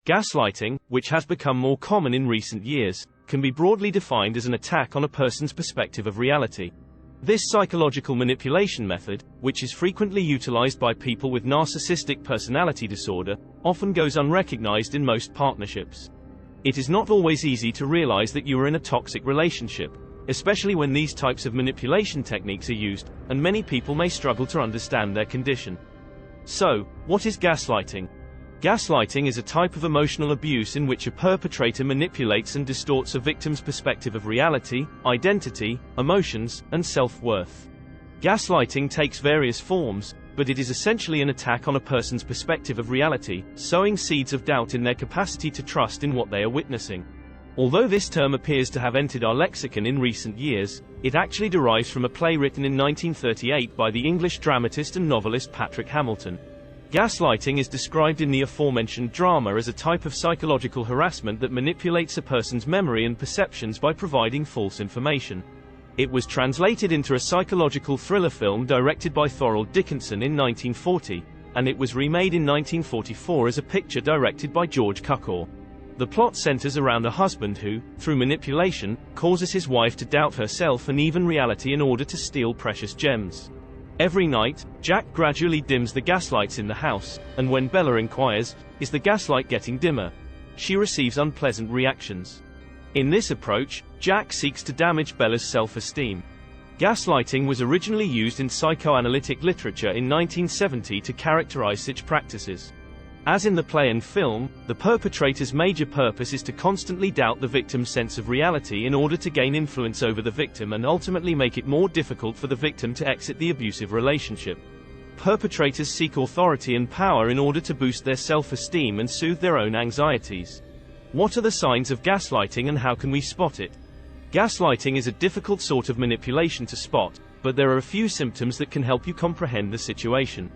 Gaslighting, which has become more common in recent years, can be broadly defined as an attack on a person's perspective of reality. This psychological manipulation method, which is frequently utilized by people with narcissistic personality disorder, often goes unrecognized in most partnerships. It is not always easy to realize that you are in a toxic relationship, especially when these types of manipulation techniques are used, and many people may struggle to understand their condition. So, what is gaslighting? Gaslighting is a type of emotional abuse in which a perpetrator manipulates and distorts a victim's perspective of reality, identity, emotions, and self-worth. Gaslighting takes various forms, but it is essentially an attack on a person's perspective of reality, sowing seeds of doubt in their capacity to trust in what they are witnessing. Although this term appears to have entered our lexicon in recent years, it actually derives from a play written in 1938 by the English dramatist and novelist Patrick Hamilton. Gaslighting is described in the aforementioned drama as a type of psychological harassment that manipulates a person's memory and perceptions by providing false information. It was translated into a psychological thriller film directed by Thorold Dickinson in 1940, and it was remade in 1944 as a picture directed by George Cukor. The plot centers around a husband who, through manipulation, causes his wife to doubt herself and even reality in order to steal precious gems. Every night, Jack gradually dims the gaslights in the house, and when Bella inquires, "Is the gaslight getting dimmer?" she receives unpleasant reactions. In this approach, Jack seeks to damage Bella's self-esteem. Gaslighting was originally used in psychoanalytic literature in 1970 to characterize such practices. As in the play and film, the perpetrator's major purpose is to constantly doubt the victim's sense of reality in order to gain influence over the victim and ultimately make it more difficult for the victim to exit the abusive relationship. Perpetrators seek authority and power in order to boost their self-esteem and soothe their own anxieties. What are the signs of gaslighting and how can we spot it? Gaslighting is a difficult sort of manipulation to spot, but there are a few symptoms that can help you comprehend the situation.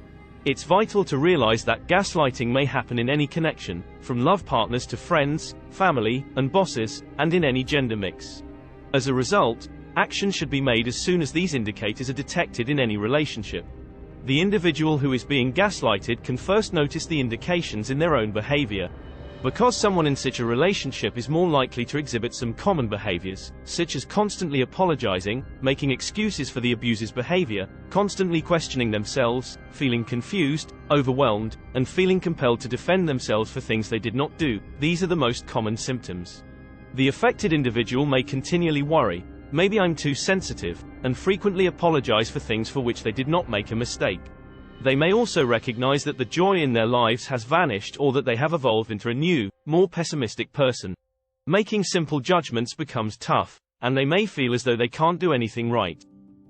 It's vital to realize that gaslighting may happen in any connection, from love partners to friends, family, and bosses, and in any gender mix. As a result, action should be made as soon as these indicators are detected in any relationship. The individual who is being gaslighted can first notice the indications in their own behavior. Because someone in such a relationship is more likely to exhibit some common behaviors, such as constantly apologizing, making excuses for the abuser's behavior, constantly questioning themselves, feeling confused, overwhelmed, and feeling compelled to defend themselves for things they did not do, these are the most common symptoms. The affected individual may continually worry, "Maybe I'm too sensitive," and frequently apologize for things for which they did not make a mistake. They may also recognize that the joy in their lives has vanished or that they have evolved into a new, more pessimistic person. Making simple judgments becomes tough, and they may feel as though they can't do anything right.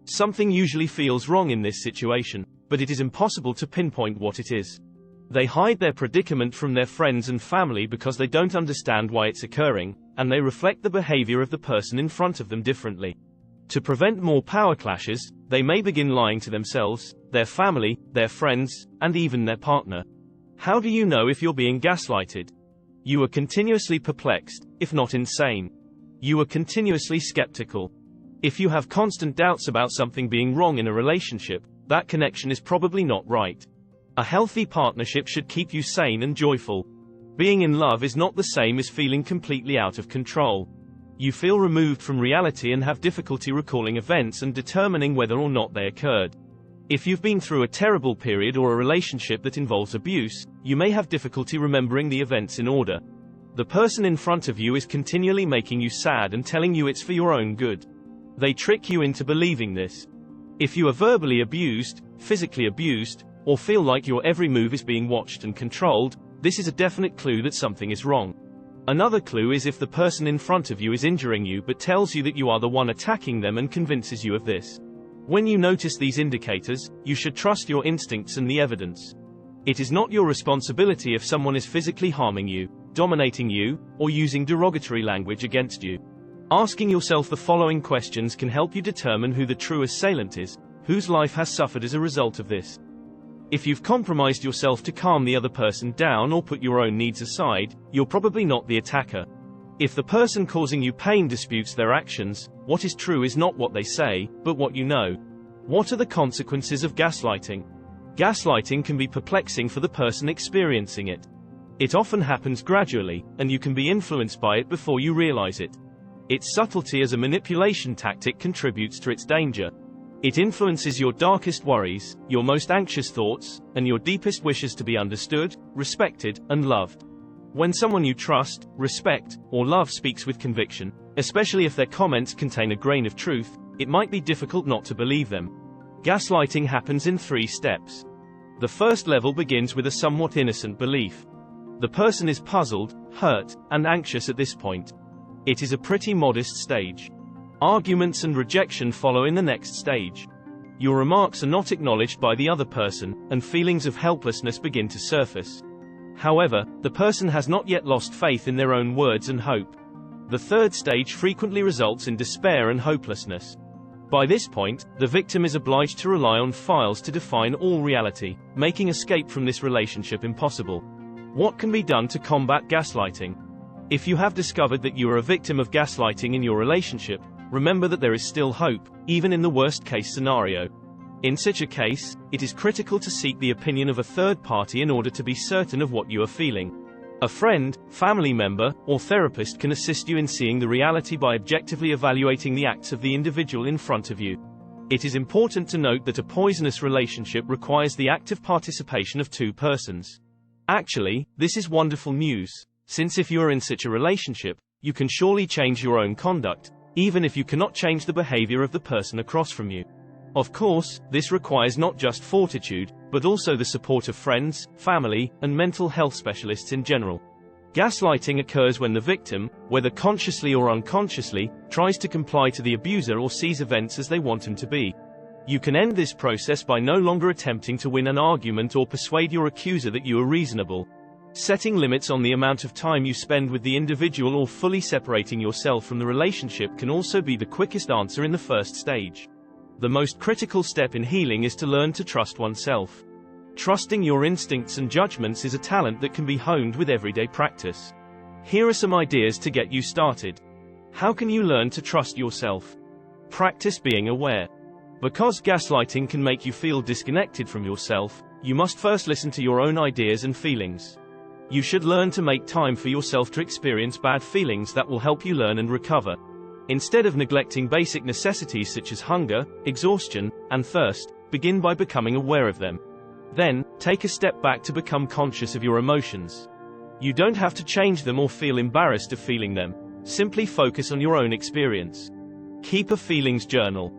Something usually feels wrong in this situation, but it is impossible to pinpoint what it is. They hide their predicament from their friends and family because they don't understand why it's occurring, and they reflect the behavior of the person in front of them differently. To prevent more power clashes, they may begin lying to themselves, their family, their friends, and even their partner. How do you know if you're being gaslighted? You are continuously perplexed, if not insane. You are continuously skeptical. If you have constant doubts about something being wrong in a relationship, that connection is probably not right. A healthy partnership should keep you sane and joyful. Being in love is not the same as feeling completely out of control. You feel removed from reality and have difficulty recalling events and determining whether or not they occurred. If you've been through a terrible period or a relationship that involves abuse, you may have difficulty remembering the events in order. The person in front of you is continually making you sad and telling you it's for your own good. They trick you into believing this. If you are verbally abused, physically abused, or feel like your every move is being watched and controlled, this is a definite clue that something is wrong. Another clue is if the person in front of you is injuring you but tells you that you are the one attacking them and convinces you of this. When you notice these indicators, you should trust your instincts and the evidence. It is not your responsibility if someone is physically harming you, dominating you, or using derogatory language against you. Asking yourself the following questions can help you determine who the true assailant is, whose life has suffered as a result of this. If you've compromised yourself to calm the other person down or put your own needs aside, you're probably not the attacker. If the person causing you pain disputes their actions, what is true is not what they say, but what you know. What are the consequences of gaslighting? Gaslighting can be perplexing for the person experiencing it. It often happens gradually, and you can be influenced by it before you realize it. Its subtlety as a manipulation tactic contributes to its danger. It influences your darkest worries, your most anxious thoughts, and your deepest wishes to be understood, respected, and loved. When someone you trust, respect, or love speaks with conviction, especially if their comments contain a grain of truth, it might be difficult not to believe them. Gaslighting happens in 3 steps. The first level begins with a somewhat innocent belief. The person is puzzled, hurt, and anxious at this point. It is a pretty modest stage. Arguments and rejection follow in the next stage. Your remarks are not acknowledged by the other person, and feelings of helplessness begin to surface. However, the person has not yet lost faith in their own words and hope. The third stage frequently results in despair and hopelessness. By this point, the victim is obliged to rely on files to define all reality, making escape from this relationship impossible. What can be done to combat gaslighting? If you have discovered that you are a victim of gaslighting in your relationship, remember that there is still hope, even in the worst-case scenario. In such a case, it is critical to seek the opinion of a third party in order to be certain of what you are feeling. A friend, family member, or therapist can assist you in seeing the reality by objectively evaluating the acts of the individual in front of you. It is important to note that a poisonous relationship requires the active participation of 2 persons. Actually, this is wonderful news, since if you are in such a relationship, you can surely change your own conduct, even if you cannot change the behavior of the person across from you. Of course, this requires not just fortitude, but also the support of friends, family, and mental health specialists in general. Gaslighting occurs when the victim, whether consciously or unconsciously, tries to comply to the abuser or sees events as they want them to be. You can end this process by no longer attempting to win an argument or persuade your accuser that you are reasonable. Setting limits on the amount of time you spend with the individual or fully separating yourself from the relationship can also be the quickest answer in the first stage. The most critical step in healing is to learn to trust oneself. Trusting your instincts and judgments is a talent that can be honed with everyday practice. Here are some ideas to get you started. How can you learn to trust yourself? Practice being aware. Because gaslighting can make you feel disconnected from yourself, you must first listen to your own ideas and feelings. You should learn to make time for yourself to experience bad feelings that will help you learn and recover. Instead of neglecting basic necessities such as hunger, exhaustion, and thirst, begin by becoming aware of them. Then, take a step back to become conscious of your emotions. You don't have to change them or feel embarrassed of feeling them. Simply focus on your own experience. Keep a feelings journal.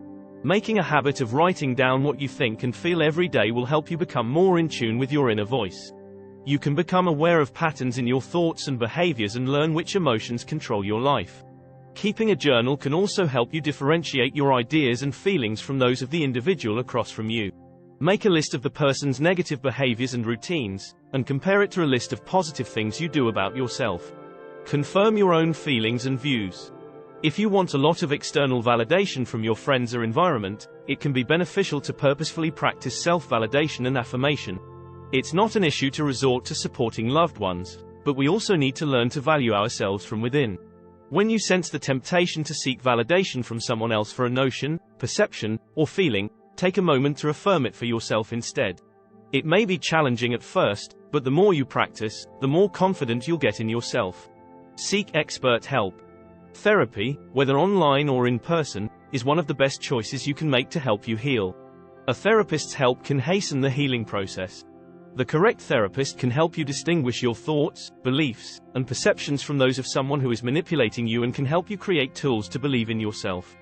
Making a habit of writing down what you think and feel every day will help you become more in tune with your inner voice. You can become aware of patterns in your thoughts and behaviors and learn which emotions control your life. Keeping a journal can also help you differentiate your ideas and feelings from those of the individual across from you. Make a list of the person's negative behaviors and routines, and compare it to a list of positive things you do about yourself. Confirm your own feelings and views. If you want a lot of external validation from your friends or environment, it can be beneficial to purposefully practice self-validation and affirmation. It's not an issue to resort to supporting loved ones, but we also need to learn to value ourselves from within. When you sense the temptation to seek validation from someone else for a notion, perception, or feeling, take a moment to affirm it for yourself instead. It may be challenging at first, but the more you practice, the more confident you'll get in yourself. Seek expert help. Therapy, whether online or in person, is one of the best choices you can make to help you heal. A therapist's help can hasten the healing process. The correct therapist can help you distinguish your thoughts, beliefs, and perceptions from those of someone who is manipulating you and can help you create tools to believe in yourself.